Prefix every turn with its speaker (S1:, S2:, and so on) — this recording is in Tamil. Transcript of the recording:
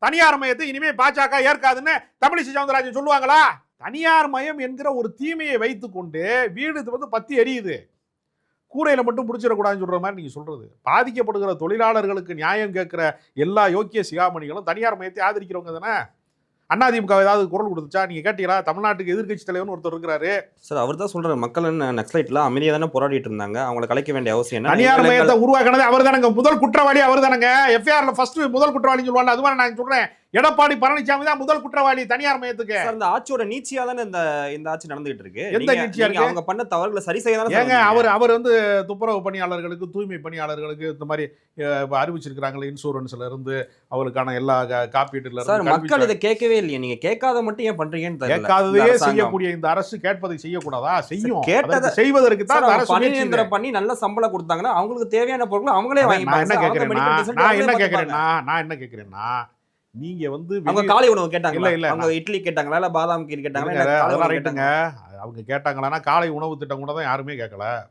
S1: தனியார் மயத்தை இனிமே பாஜக ஏற்காதுன்னு தமிழிசை சவுந்தரராஜன் சொல்லுவாங்களா? தனியார் மயம் என்கிற ஒரு தீமையை வைத்துக்கொண்டு வீடு பத்தி எரியுது, கூரையில மட்டும் பிடிச்சிடக்கூடாதுன்னு சொல்ற மாதிரி நீங்க சொல்றது. பாதிக்கப்படுகிற தொழிலாளர்களுக்கு நியாயம் கேட்கிற எல்லா யோக்கிய சிகாமணிகளும் தனியார் மயத்தை ஆதரிக்கிறவங்க தானே. அதிமுக ஏதாவது குரல் கொடுத்துச்சா? நீங்க கேட்டீங்களா? தமிழ்நாட்டுக்கு எதிர்கட்சி தலைவர்னு ஒருத்தர் இருக்கிறாரு
S2: சார், அவர் தான் சொல்றாரு மக்கள் நக்சலைட்ல அமைதியா தானே போராடிட்டு இருந்தாங்க, அவங்களை கலைக்க வேண்டிய அவசியம் என்ன?
S1: தனியார் மையத்தை உருவாக்கினது அவர் தானங்க, முதல் குற்றவாளி அவர் தானங்க. எஃப்ஐஆர்ல ஃபர்ஸ்ட் முதல் குற்றவாளி சொல்லுவாங்க. அது மாதிரி நான் சொல்றேன், எடப்பாடி பழனிசாமி தான் முதல் குற்றவாளி தனியார் மையத்துக்கு.
S2: இந்த ஆட்சியோட நீட்சியா தானே இந்த ஆட்சி நடந்துகிட்டு இருக்கு.
S1: எந்த நீட்சியா இருக்கு?
S2: அவங்க பண்ண தவறுகளை சரி செய்ய தானே.
S1: ஏங்க அவர் துப்புரவு பணியாளர்களுக்கு, தூய்மை பணியாளர்களுக்கு இந்த மாதிரி அறிவிச்சிருக்காங்களே, இன்சூரன்ஸ்ல இருந்து அவங்களுக்கான எல்லா காப்பீட்டுல
S2: இருந்து. மக்கள் இதை கேட்கவே இல்லையே, நீங்க கேட்காத மட்டும் ஏன் பண்றீங்கன்னு தெரியல.
S1: கேட்காததே செய்யக்கூடிய இந்த அரசு கேட்பதை செய்யக்கூடாதா? செய்யும். கேட்டதை செய்வதற்கு தான் அரசு பணியேந்திரம்
S2: பண்ணி நல்ல சம்பளம் கொடுத்தாங்கன்னா அவங்களுக்கு தேவையான பொருட்களை அவங்களே வாங்கி.
S1: நான் என்ன கேட்கிறேன்னா நீங்க
S2: அவங்க காலை உணவு கேட்டாங்க இல்ல, அவங்க இட்லி கேட்டாங்களா இல்ல பாதாம் கீர் கேட்டாங்களா?
S1: அவங்க கேட்டாங்களான்னா காலை உணவு திட்டம் கூட தான் யாருமே கேட்கல.